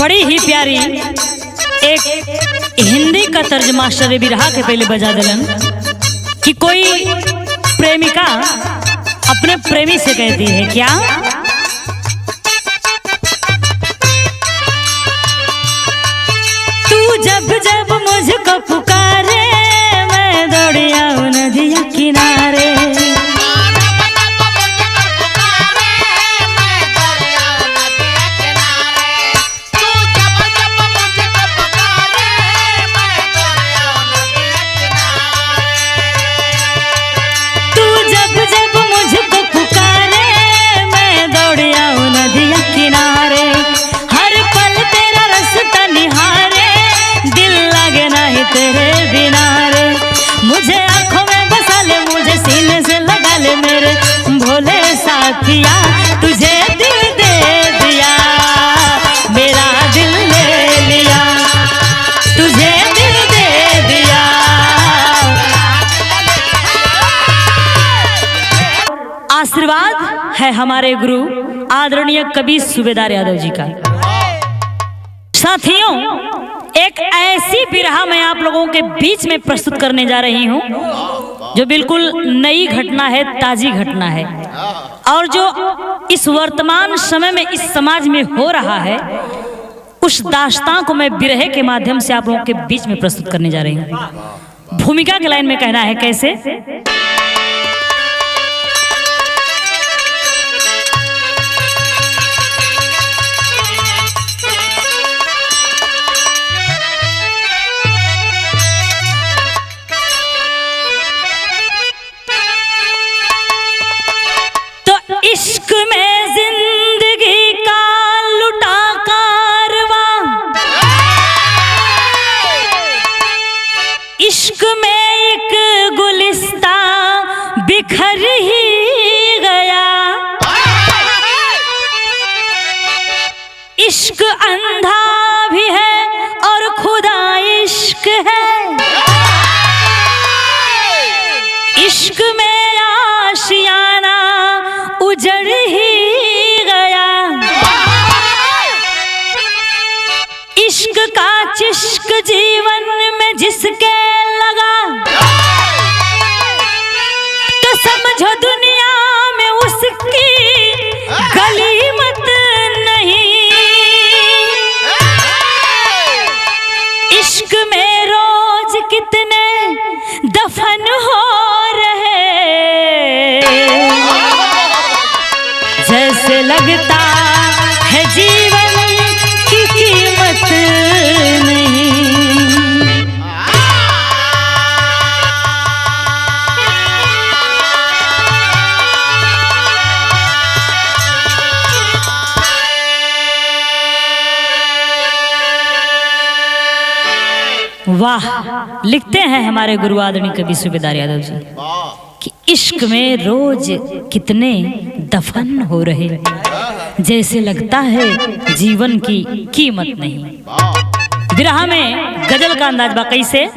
बड़ी ही प्यारी एक हिंदी का तर्ज मास्टर बिरहा के पहले बजा दिलन कि कोई प्रेमिका अपने प्रेमी से कहती है क्या, तू जब जब मुझको पुकारे मैं दौड़ी आऊं नदिया किनारे। तेरे बिना रे मुझे आंखों में बसा ले, मुझे सीने से लगा ले मेरे भोले साथिया, तुझे दिल दे दिया मेरा दिल ले लिया, तुझे दिल दे दिया। आशीर्वाद है हमारे गुरु आदरणीय कवि सूबेदार यादव जी का। साथियों, एक ऐसी बिरहा मैं आप लोगों के बीच में प्रस्तुत करने जा रही हूं जो बिल्कुल नई घटना है, ताजी घटना है, और जो इस वर्तमान समय में इस समाज में हो रहा है उस दास्तां को मैं बिरहे के माध्यम से आप लोगों के बीच में प्रस्तुत करने जा रही हूं। भूमिका के लाइन में कहना है कैसे, इश्क में जिंदगी का लुटा कारवां, इश्क में एक गुलिस्ता बिखर ही गया, इश्क अंधा भी है और खुदा इश्क है, इश्क में आशियाना उजड़ ही गया, इश्क का चिश्क जीवन में जिसके लगा तो समझो दुनिया में उसकी गनीमत नहीं, इश्क में रोज कितने दफन हो रहे, जैसे लगता है जीवन की कीमत नहीं। वाह, लिखते हैं हमारे गुरु आदरणीय कवि सूबेदार यादव जी कि इश्क में रोज कितने दफन हो रहे, जैसे लगता है जीवन की कीमत नहीं। बिरहा में गजल का अंदाज बा कैसे,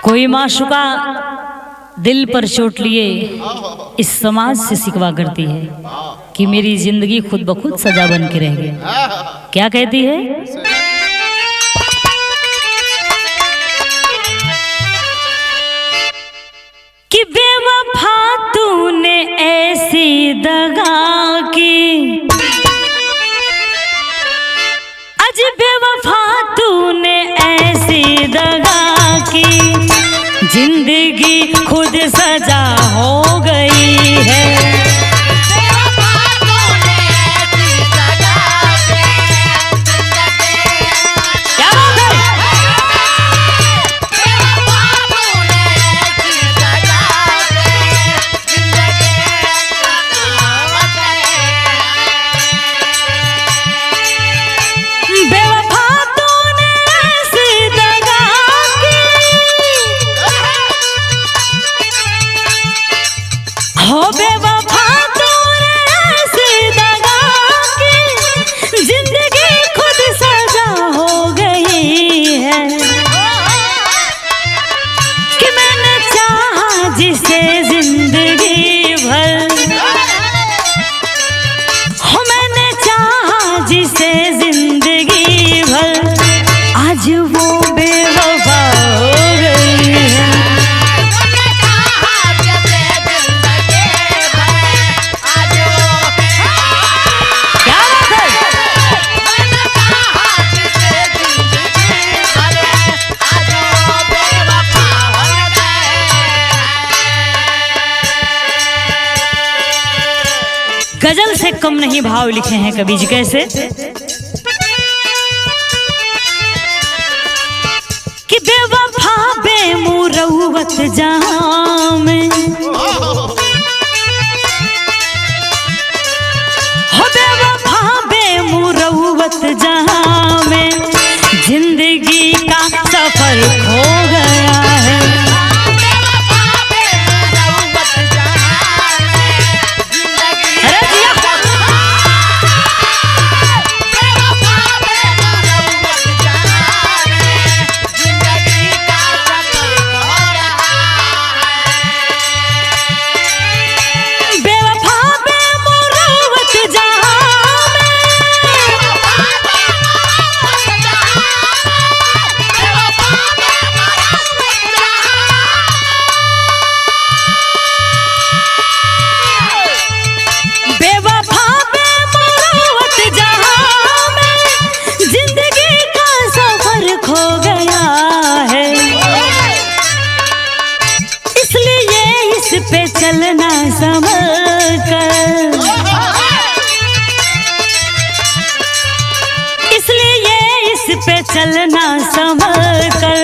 कोई माशुका दिल पर चोट लिए इस समाज से शिकवा करती है कि मेरी जिंदगी खुद ब खुद सजा बन के रह गई। क्या कहती है, कि बेवफा तूने ऐसी दगा की, अज बेवफा तूने ऐसी दगा की, जिंदगी खुद सजा हो गई है, गजल से कम नहीं भाव लिखे हैं कवि जी। कैसे कि बेवफा बेमुरवत जहां में, हो बेवफा बेमुरवत जहां में जिंदगी का सफर खो गया है। पे चलना संभल कर, इसलिए इस पे चलना संभल कर,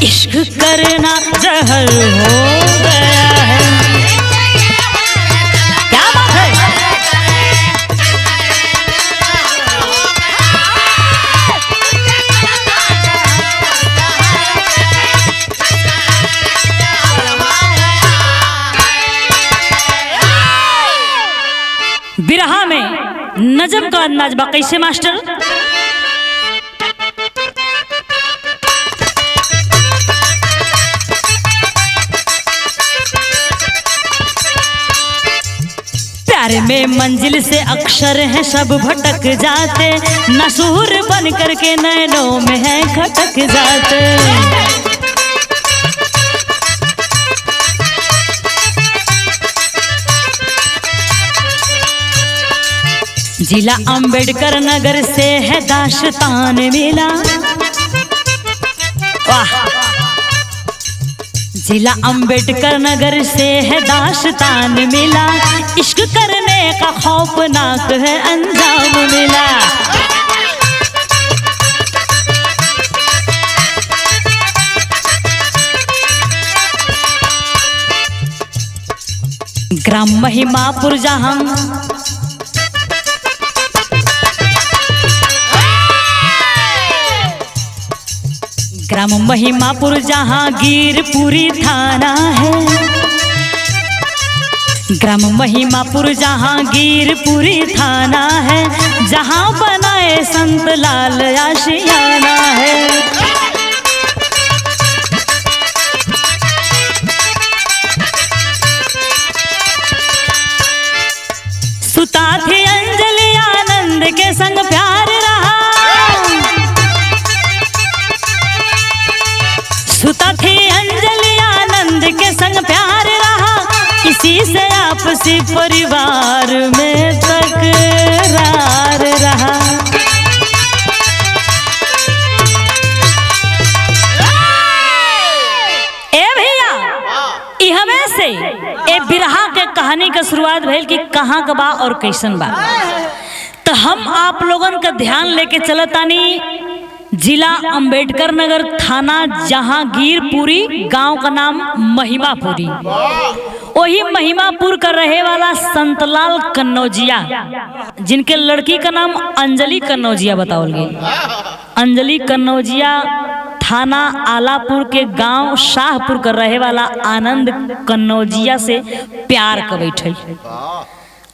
इश्क करना जहर हो गया है। क्या बात है। बिरहा में नजम का अंदाज बा कैसे मास्टर। प्यार में मंजिल से अक्षर है सब भटक जाते, नसूर बन करके नैनों में है खटक जाते। जिला अंबेडकर नगर से है दास्तान मिला, वाह। जिला अंबेडकर नगर से है दास्तान मिला, इश्क करने का खौफनाक है अंजाम मिला। ग्राम महिमापुर जहां ग्राम महिमापुर जहांगीरपुरी थाना है, ग्राम महिमापुर जहांगीरपुरी थाना है, जहां बनाए संत लाल आशियाना है। सुता थी अंजलि आनंद के संग प्यार रहा, सुता थी अंजलि आनंद के संग प्यार रहा, इसी से आपसी परिवार में तकरार रहा। ए भैया इहमे से ए बिरहा के कहानी का शुरुआत भइल कि कहाँ का बा और कैसन बा। तो हम आप लोगन का ध्यान लेके चलतानी जिला अंबेडकर नगर, थाना जहांगीरपुरी, गांव का नाम महिमापुरी। वही महिमापुर का रहे वाला संतलाल कन्नौजिया, जिनके लड़की का नाम अंजलि कन्नौजिया बतावल गई। अंजलि कन्नौजिया थाना आलापुर के गांव शाहपुर का रहे वाला आनंद कन्नौजिया से प्यार का बैठल।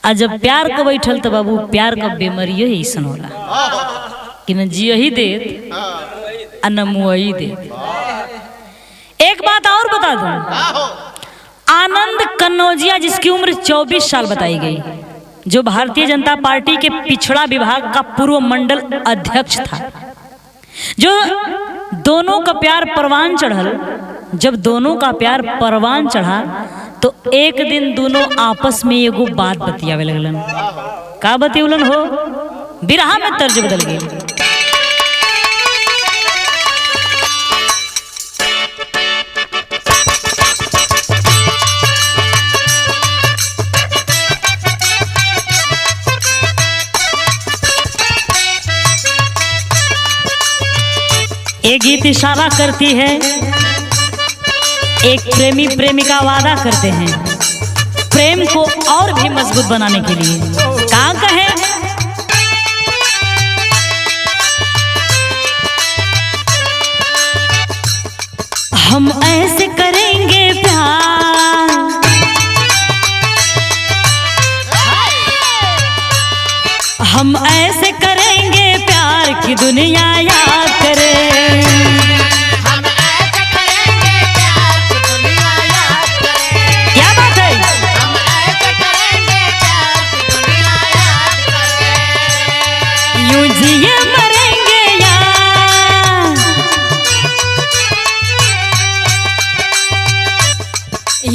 आ जब प्यार का बैठल तो बाबू प्यार का बीमारियों ही ऐसा होला कि न जियही देत आ न मुआही देत। एक बात और बता दूं, आनंद कन्नौजिया जिसकी उम्र 24 साल बताई गई, जो भारतीय जनता पार्टी के पिछड़ा विभाग का पूर्व मंडल अध्यक्ष था, जो दोनों का प्यार परवान चढ़ल। जब दोनों का प्यार परवान चढ़ा तो एक दिन दोनों आपस में एगो बात बतियावे लगलन। का बतियौलन हो, बिरहा में तर्ज बदल गई। ये गीत इशारा करती है एक प्रेमी प्रेमिका वादा करते हैं प्रेम को और भी मजबूत बनाने के लिए। क्या कहें? हम ऐसे करेंगे प्यार, हम ऐसे करेंगे प्यार कि दुनिया याद करे। हम ऐसे करेंगे प्यार कि दुनिया याद करे। क्या बात है? हम ऐसे करेंगे प्यार कि दुनिया याद करे। यूं जिए मरेंगे यार,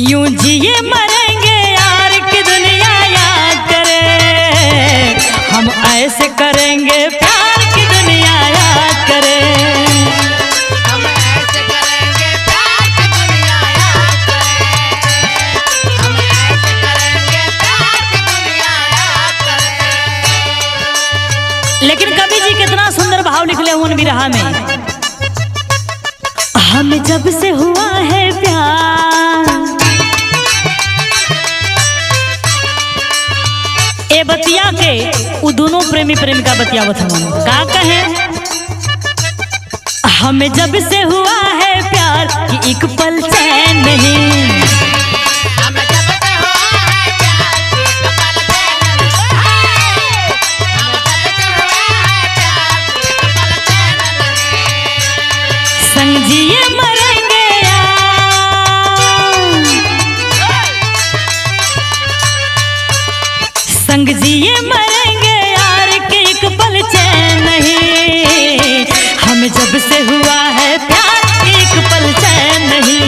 यूं जिए मरेंगे यार कि दुनिया याद करे। हम ऐसे करेंगे प्यार कि दुनिया याद करे। हम ऐसे करेंगे प्यार कि दुनिया याद करे। हम ऐसे करेंगे प्यार कि दुनिया याद करे। लेकिन कवि जी कितना सुंदर भाव निकले उन बिरहा में। हमें जब से हुआ है प्यार, ए बतिया के वो दोनों प्रेमी प्रेमिका बतियावत हम का कहे। हमें जब से हुआ है प्यार कि एक पल चैन नहीं। हमें जब से हुआ है प्यार कि एक पल चैन नहीं। हमें जब से हुआ है प्यार कि एक पल चैन नहीं। संग जिए मरेंगे यार, संग जिए मरेंगे यार कि एक पल चैन नहीं। हमें जब से हुआ है प्यार कि एक पल चैन नहीं।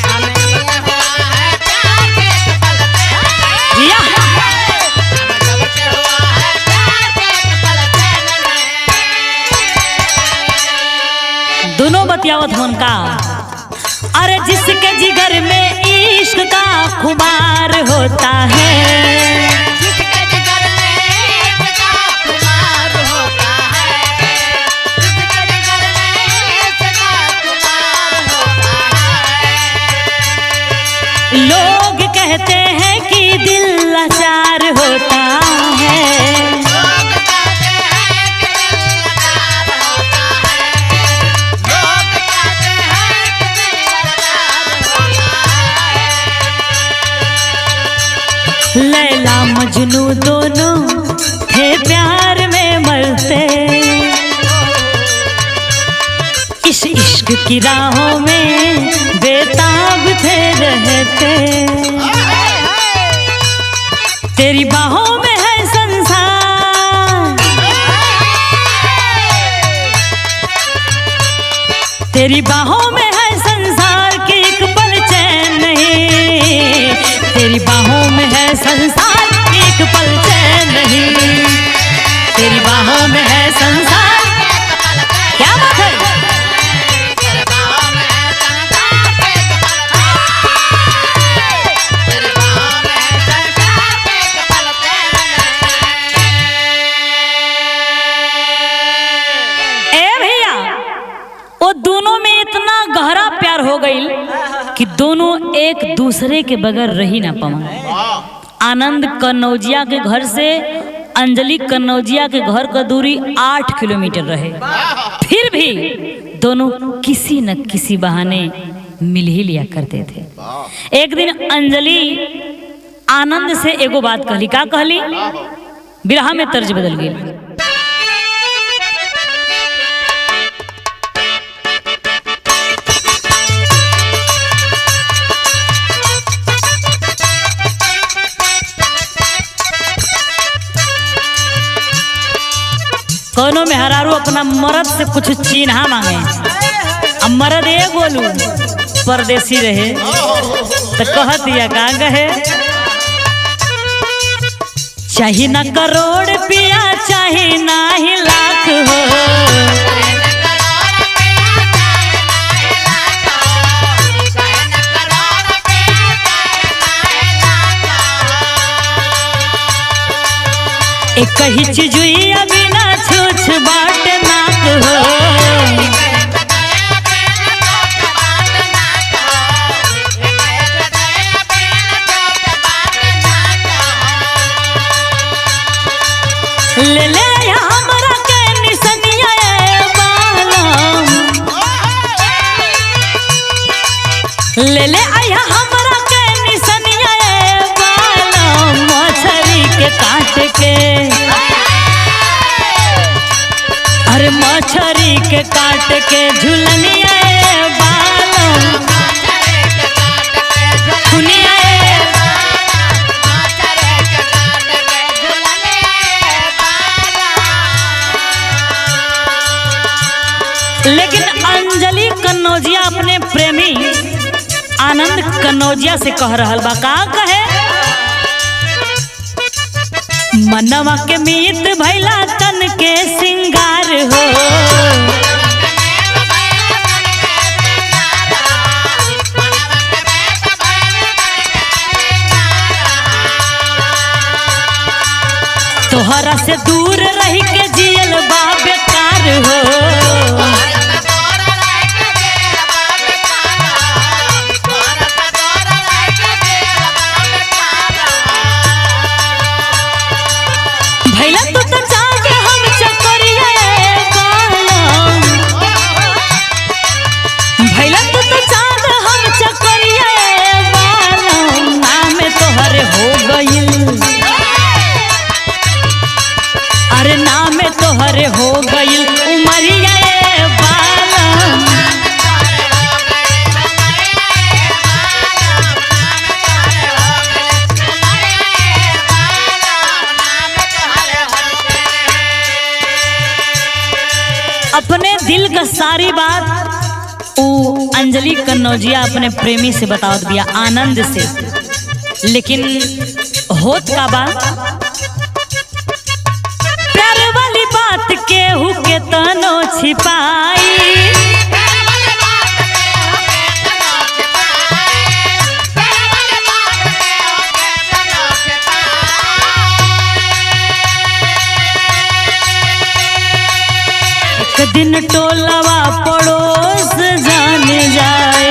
हमें जब से हुआ है प्यार कि एक पल चैन नहीं। या हमें जब से हुआ है प्यार कि एक पल चैन नहीं। दोनों बतियावत होन का। अरे जिसके जिगर में इश्क का खुमार होता है, जिसके जिगर में इश्क का खुमार होता है। जिसके जिगर में इश्क का खुमार होता है। लोग कहते हैं कि दिल लाचार होता है। लोग कहते हैं कि दिल लाचार होता है। लोग कहते हैं कि दिल लाचार होता है। लैला मजनू दोनों थे प्यार में मरते, इस इश्क की राहों में बेताब थे रहते। तेरी बाहों में है संसार, तेरी बाहों में है संसार कि एक पल चैन नहीं। तेरी बाहों में है संसार कि एक पल चैन नहीं। तेरी बाहों में है संसार। क्या बात है? तेरे बाहों में है संसार के एक पल चैन। तेरे बाहों में है संसार के एक पल चैन। ए भैया, वो दोनों में इतना गहरा प्यार हो गई कि दोनों एक दूसरे के बगैर रही ना पाए। आनंद कन्नौजिया के घर से अंजलि कन्नौजिया के घर का दूरी 8 किलोमीटर रहे, फिर भी दोनों किसी न किसी बहाने मिल ही लिया करते थे। एक दिन अंजलि आनंद से एगो बात कहली। का कहली? बिरहा में तर्ज बदल गई। कोनो मेहरारू अपना मर्द से कुछ चिन्हा मांगे, अब मर्द ये बोलू परदेसी रहे तो कह दिया का गहे। चाहे ना करोड़ पिया चाहे ना ही लाख हो, एक ही चीज बिना छूछ बाट नाक हो। ले ले आया हमरा के निसनिया बालम मछरी के काट के, अरे मछरी के काट के झुलनिया बालम सुनिया। लेकिन अंजलि कन्नौजिया अपने प्रेमी आनंद कन्नौजिया से कह रहल बा, का कहे? मनवा के मीत भैला तन के सिंगार हो, तोहरा से दूर रह के जियल बा बेकार हो। भैला तू तो चाँद हम चकोरिया बालम, भैला तू तो चाँद हम चकोरिया बालम, नाम तोहरे हो गइल, अरे नाम तोहरे हो गइल उमरिया बालम। अपने दिल का सारी बात वो अंजलि कन्नौजिया अपने प्रेमी से बतावत दिया आनंद से, लेकिन होत का बात प्यार वाली बात केहू के तनो छिपाई, एक दिन टोलवा पड़ोस जान जाए,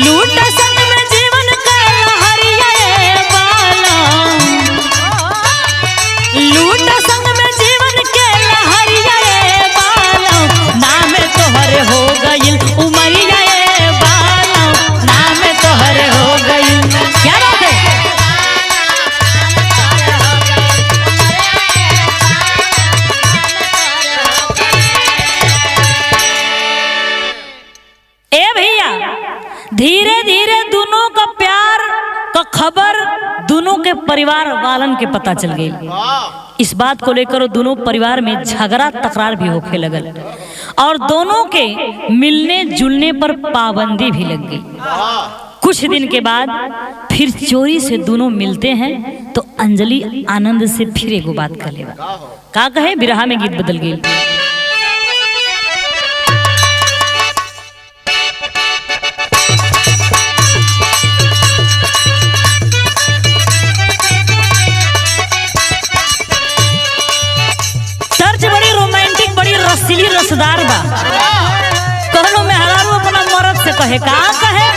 लूट संग में जीवन का लहरिया बालम, लूट संग में जीवन के लहरिया बालम, नाम तोहरे हो गइल उमरिया बालम, नाम तोहरे हो गइल। क्या बात है? ए भैया धीरे धीरे दोनों का प्यार का खबर दोनों के परिवार वालन के पता चल गई। इस बात को लेकर दोनों परिवार में झगड़ा तकरार भी होने लगल और दोनों के मिलने जुलने पर पाबंदी भी लग गई। कुछ दिन के बाद फिर चोरी से दोनों मिलते हैं तो अंजलि आनंद से फिर एगो बात कर लेगा, का कहे? बिरहा में गीत बदल गई। रसीली रसदार बा, कहनो में हरारू अपना मरद से कहे, का कहे?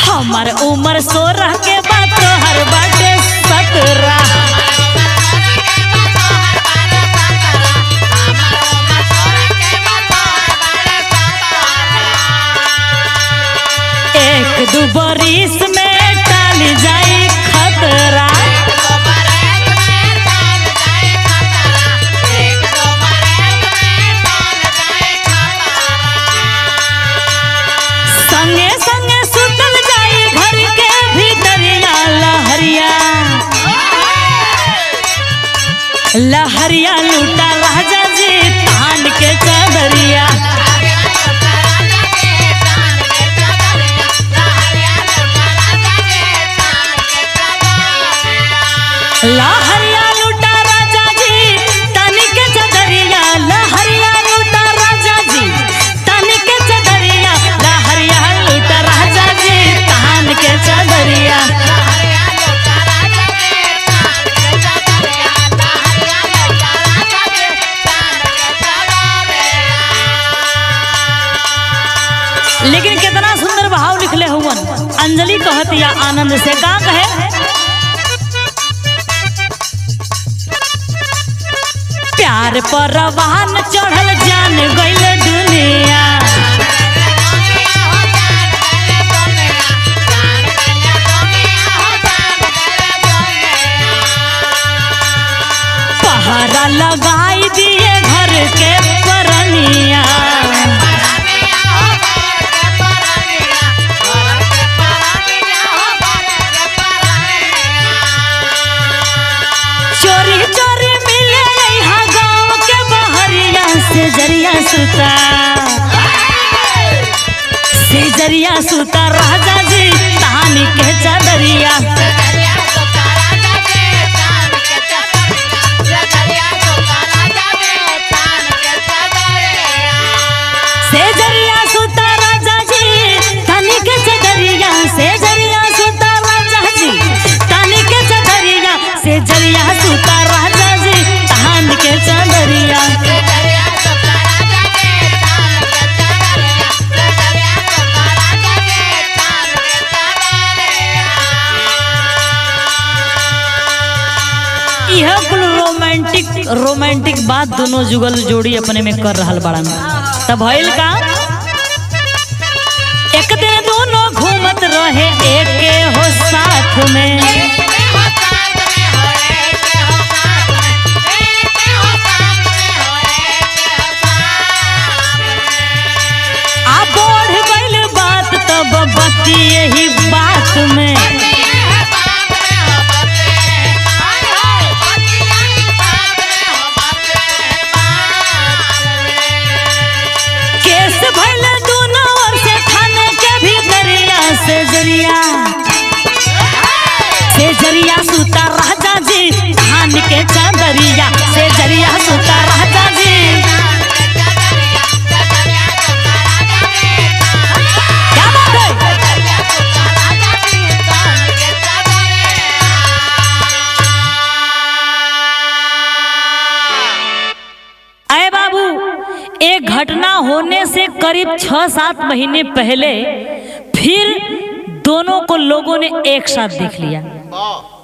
हमार उम्र 16 के बाद तो हर बाटे 17, एक दू बरिस में टाल जाई खतरा, संगे संगे सुतल जाई घर के भीतरिया लहरिया, लहरिया लूटा राजा जी तान के चदरिया, लहरिया लूटा राजा जी तान के चदरिया, लहरिया लूटा राजा जी तान के चदरिया, लहरिया लूटा राजा जी तान के चदरिया। लेकिन कितना सुंदर भाव लिखले हुवन। अंजलि कहत या आनंद से का कहे, प्यार पर वाहन चढ़ल जान गइल दुनिया, पहरा लगाई दिए घर के परनिया, चोरी चोरी मिले यहाँ गाँव के बहरिया, से जरिया सुता, से जरिया सुता राजा जी तानी के चादरिया, से जरिया सुता राजा जी तानी के चादरिया, से जरिया सुता राजा जी तानी के चादरिया, से जरिया सुता राजा जी तान के चादरिया। यह कुल रोमांटिक बात दोनों जुगल जोड़ी अपने में कर रहा बड़न। तब भइल का, एक दिन दोनों घूमत रहे एक हो साथ में, आ बढ़ गइल बात तब बती यही बात में, केस भइल दोनों ओर से थाने के भीतरिया, से जरिया सुता राजा जी धान के चादरिया, से जरिया सुता राजा जी। क्या बात है? अरे बाबू, एक घटना होने से करीब 6-7 महीने पहले फिर दोनों को लोगों ने एक साथ देख लिया,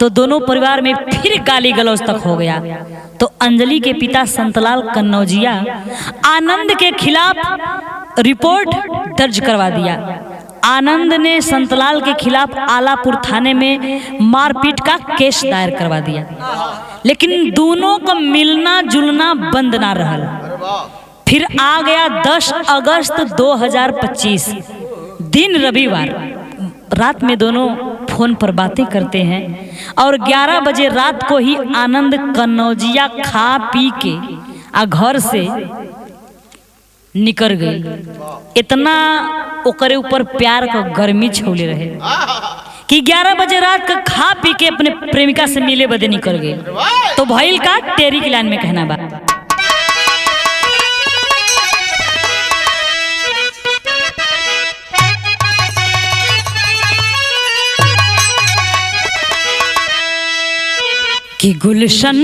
तो दोनों परिवार में फिर गाली गलौज तक हो गया। तो अंजलि के पिता संतलाल कन्नौजिया आनंद के खिलाफ रिपोर्ट दर्ज करवा दिया। आनंद ने संतलाल के खिलाफ आलापुर थाने में मारपीट का केस दायर करवा दिया, लेकिन दोनों का मिलना जुलना बंद ना रहल। फिर आ गया 10 अगस्त 2025 दिन रविवार, रात में दोनों फोन पर बातें करते हैं और 11 बजे रात को ही आनंद कन्नौजिया खा पी के घर से निकल गई। इतना ओकरे ऊपर प्यार का गर्मी छोले रहे कि 11 बजे रात का खा पी के अपने प्रेमिका से मिले बदे निकल गए। तो भइल का, टेरी की लाइन में कहना बा, कि गुलशन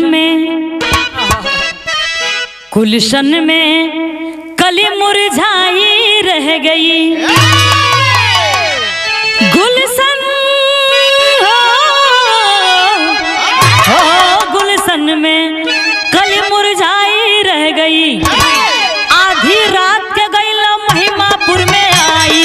में कली मुरझाई रह गई, गुलशन हो गुलशन में कली मुरझाई रह गई, आधी रात के गईला महिमापुर में आई,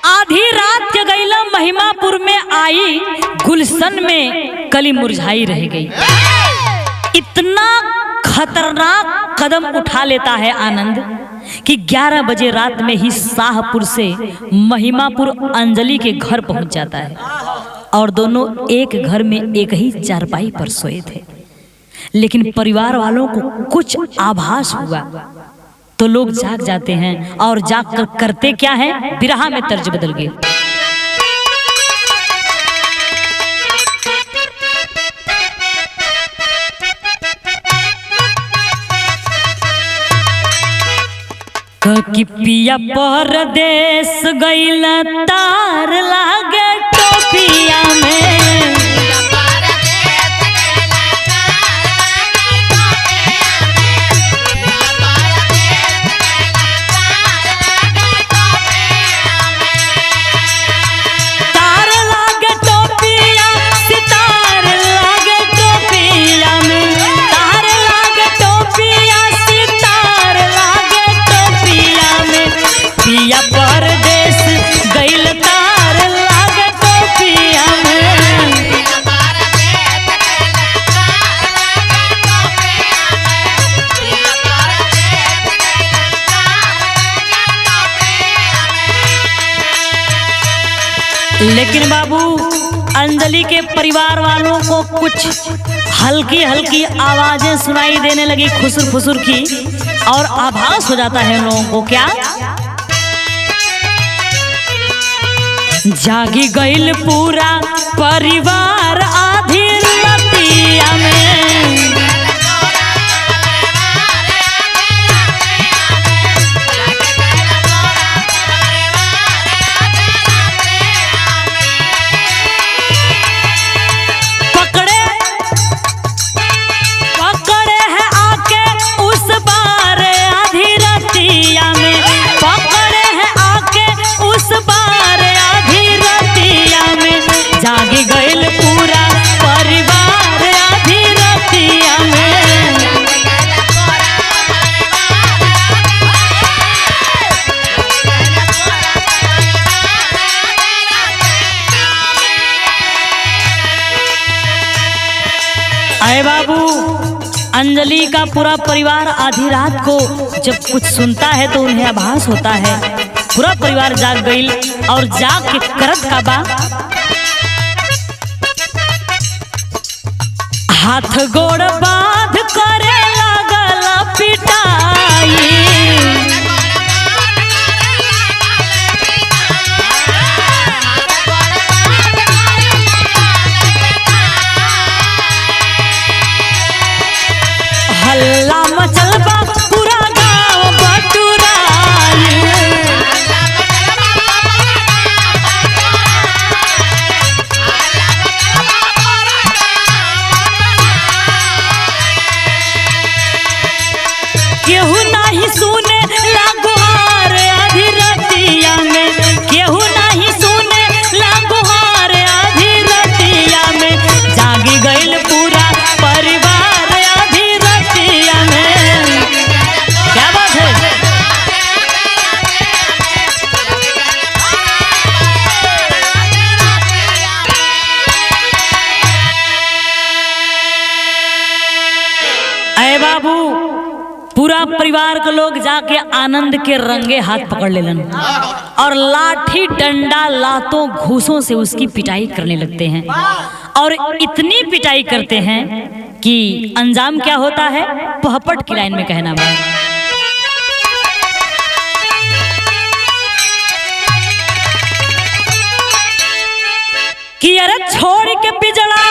आधी रात के गईला महिमापुर में आई, गुलशन में कली मुरझाई रह गई। इतना खतरनाक कदम उठा लेता है आनंद कि 11 बजे रात में ही शाहपुर से महिमापुर अंजलि के घर पहुंच जाता है और दोनों एक घर में एक ही चारपाई पर सोए थे। लेकिन परिवार वालों को कुछ आभास हुआ तो लोग जाग जाते हैं और जाग कर करते क्या है, बिरहा में तर्ज बदल गए। कि पिया परदेस गइल तार लागे टोपिया में, लेकिन बाबू अंजलि के परिवार वालों को कुछ हल्की हल्की आवाजें सुनाई देने लगी, खुसुर फुसुर की, और आभास हो जाता है लोगों को। क्या? जागी गईल पूरा परिवार आधी रतिया में, पकड़े है आके उस बार आधी रतिया में, पकड़े है आके उस बार आधी रतिया में, जागी गईल पूरा परिवार आधी रतिया में। अरे बाबू, अंजलि का पूरा परिवार आधी रात को जब कुछ सुनता है तो उन्हें आभास होता है। पूरा परिवार जाग गई और जाग के करत का बा, हाथ गोड़ बांध करे लागल पिटाई, हल्ला मचल बा पूरा गांव बटुराई। केहू नहीं सुने लागुहार आधी रतिया में, केहू नहीं सुने लागुहार आधी रतिया में, जागी गईल पूरा परिवार आधी रतिया में। क्या बात है? अरे बाबू, पूरा परिवार के लोग जाके आनंद के रंगे हाथ पकड़ लेलन और लाठी डंडा लातों घूसों से उसकी पिटाई करने लगते हैं। और इतनी पिटाई करते हैं कि अंजाम क्या होता है, पहपट की लाइन में कहना बा, कि अरे छोड़ के पिजड़ा,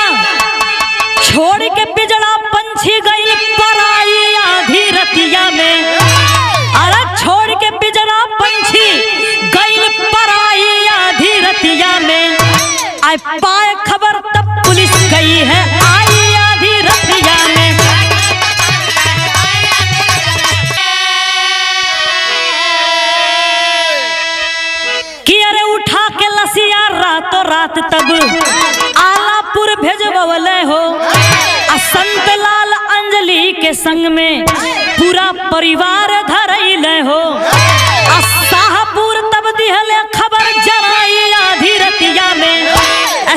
छोड़ के पिजड़ा पंछी गई पराई आधी रतिया में, अरे छोड़ के पिजड़ा पंछी गई पराई आधी रतिया में, आई पाए खबर तब पुलिस गई है आई आधी रतिया में। कि अरे उठा के लसिया रातों रात तब आलापुर भेजबवले हो, संत लाल अंजलि के संग में पूरा परिवार धरैले हो, शाहपुर तब दिहले खबर जनाई आधी रतिया में,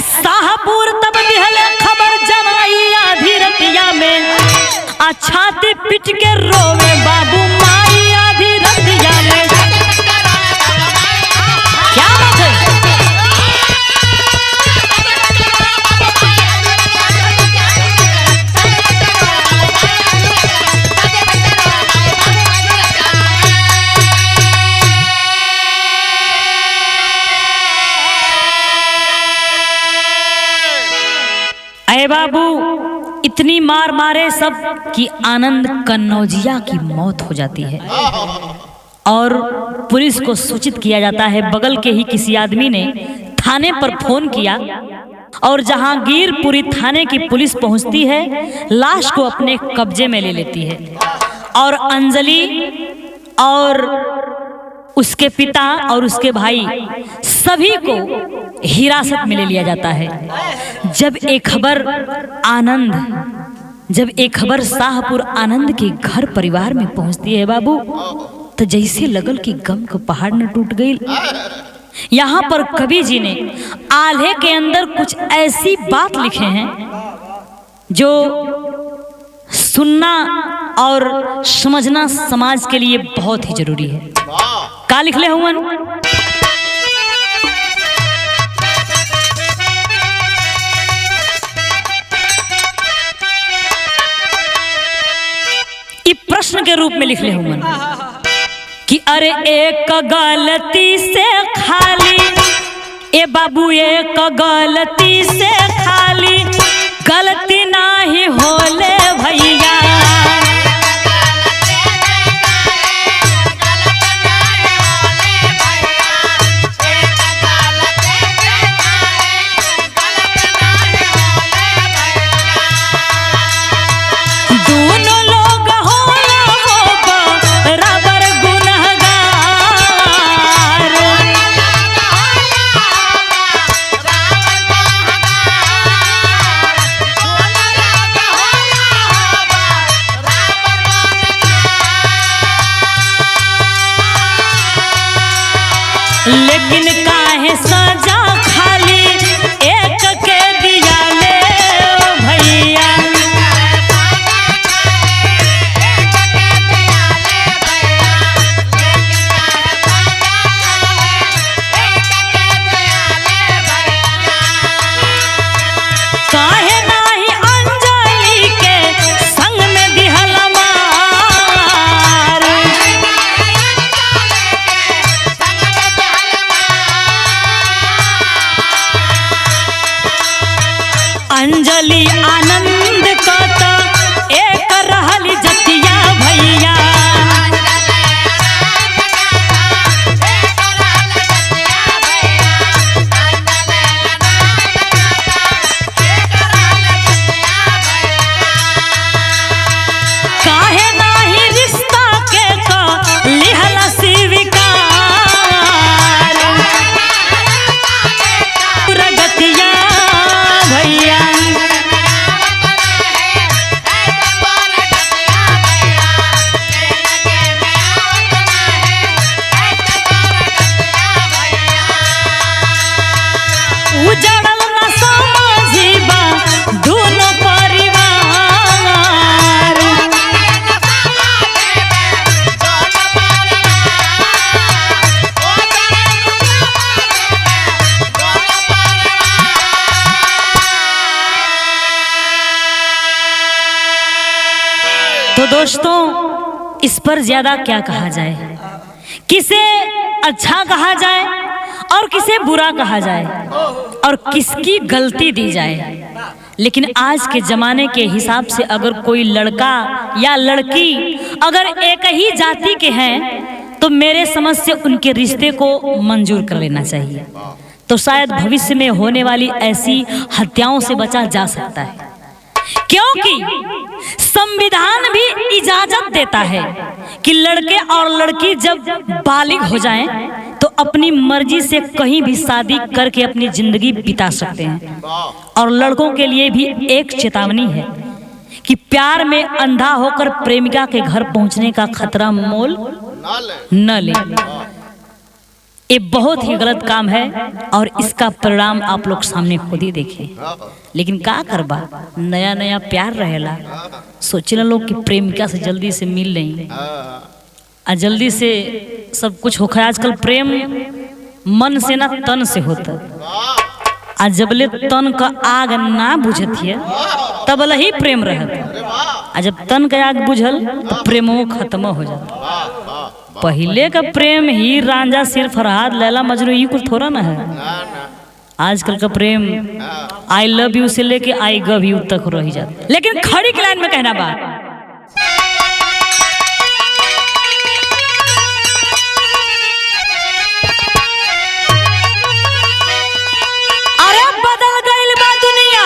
शाहपुर तब दिहले खबर जनाई आधी रतिया में, छाती पिट के रोवे बाबू माई आधी रतिया में। क्या बात है? अरे बाबू, इतनी मार मारे सब कि आनंद कन्नौजिया की मौत हो जाती है और पुलिस को सूचित किया जाता है। बगल के ही किसी आदमी ने थाने पर फोन किया और जहांगीरपुरी थाने की पुलिस पहुंचती है, लाश को अपने कब्जे में ले लेती है और अंजलि और उसके पिता और उसके भाई सभी को हिरासत में ले लिया जाता है। जब एक खबर शाहपुर आनंद के घर परिवार में पहुंचती है बाबू, तो जैसे लगल कि गम का पहाड़ न टूट गई। यहाँ पर कवि जी ने आल्हे के अंदर कुछ ऐसी बात लिखे हैं जो सुनना और समझना समाज के लिए बहुत ही जरूरी है। का लिखले हुवन प्रश्न के रूप में लिख ले हूँ कि अरे एक गलती से खाली, ए बाबू एक गलती से खाली गलती नाही होले भैया। लेकिन काहे सजा खाली एक के दिया ले भैया। काहे नाही अंजलि के संग में दिहल मार। अंजलि आनंद का तो एक रहली जतिया भैया। काहे नाही रिश्ता के को लिहला स्वीकार। प्रगतिया भैया। उजड़ल न समझिबा दोनों परिवार। तो दोस्तों इस पर ज्यादा क्या कहा जाए, किसे अच्छा कहा जाए और किसे बुरा कहा जाए और किसकी गलती दी जाए। लेकिन आज के जमाने के हिसाब से अगर कोई लड़का या लड़की अगर एक ही जाति के हैं तो मेरे समझ से उनके रिश्ते को मंजूर कर लेना चाहिए, तो शायद भविष्य में होने वाली ऐसी हत्याओं से बचा जा सकता है। क्योंकि संविधान भी इजाजत देता है कि लड़के और लड़की जब बालिग हो जाएं तो अपनी मर्जी से कहीं भी शादी करके अपनी जिंदगी बिता सकते हैं। और लड़कों के लिए भी एक चेतावनी है कि प्यार में अंधा होकर प्रेमिका के घर पहुंचने का खतरा मोल न ले। ये बहुत ही गलत काम है और इसका परिणाम आप लोग सामने खुद ही देखें। लेकिन का करबा, नया नया प्यार रहेला, सोचना लोग कि प्रेमिका से जल्दी से मिल लें आ जल्दी से सब कुछ होखा। आजकल प्रेम मन से ना तन से होता, आ जबले तन का आग ना बुझत है तबले ही प्रेम रहत, आ जब तन का आग बुझल तो प्रेमो खत्म हो जाता। पहले का प्रेम ही रांझा सिर फरहाद लैला मजनू ये कुछ थोड़ा ना है। आजकल का प्रेम आई लव यू से लेके आई गव यू तक रह जाता। लेकिन खड़ी की लाइन में कहना बात, अरे बदल गइल बा दुनिया,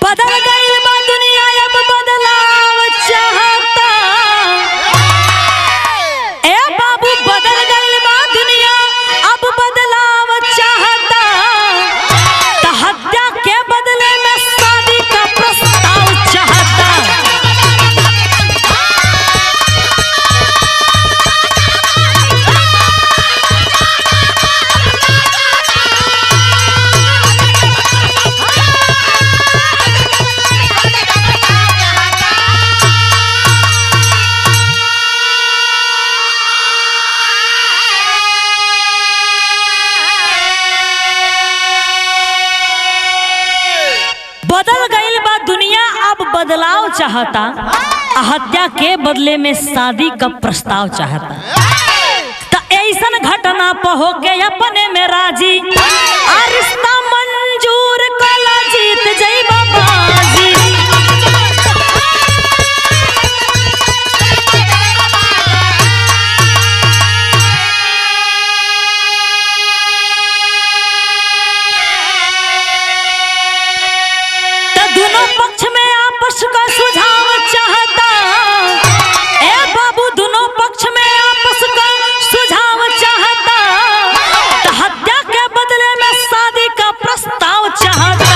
बदल गइल बा दुनिया, अब बदलाव चाहता। ए बाबू बदल गइल बा दुनिया, अब बदलाव चाहता। तो हत्या के बदले में शादी का प्रस्ताव चाहता। बदल गइल बा दुनिया, अब बदलाव चाहता। हत्या के बदले में शादी का प्रस्ताव चाहता। तो ऐसन घटना पर होके अपने में राजी, आ रिश्ता मंजूर कला जीत जई बाबाजी। दोनों पक्ष में आपस का सुझाव चाहता, ए बाबू दोनों पक्ष में आपस का सुझाव चाहता, तो हत्या के बदले में शादी का प्रस्ताव चाहता।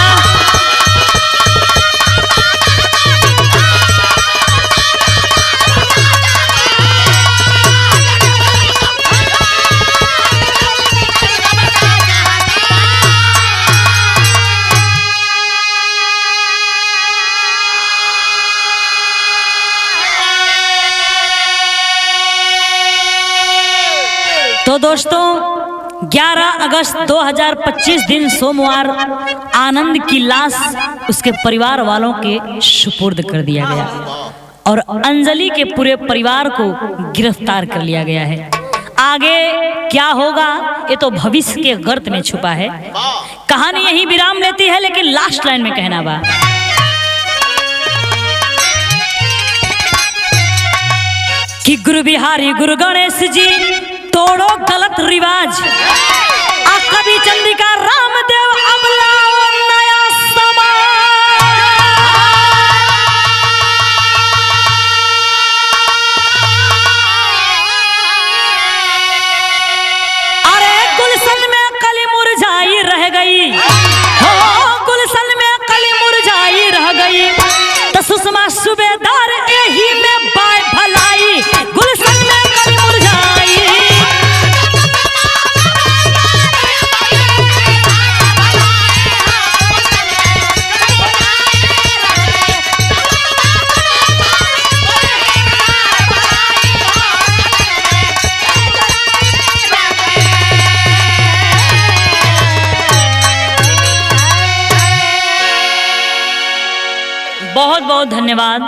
तो दोस्तों 11 अगस्त 2025 दिन सोमवार आनंद की लाश उसके परिवार वालों के सुपुर्द कर दिया गया और अंजलि के पूरे परिवार को गिरफ्तार कर लिया गया है। आगे क्या होगा ये तो भविष्य के गर्त में छुपा है। कहानी यही विराम लेती है, लेकिन लास्ट लाइन में कहना बा कि गुरु बिहारी गुरु गणेश जी तोड़ो गलत रिवाज, आ कवि चंद्रिका रामदेव अब लाओ नया समाज। अरे गुलशन में कली मुरझाई रह गई, हो गुलशन में कली मुरझाई रह गई, तो सुषमा सूबेदार यही में बाय भलाई, गुलशन में कली मुरझाई। बहुत बहुत धन्यवाद।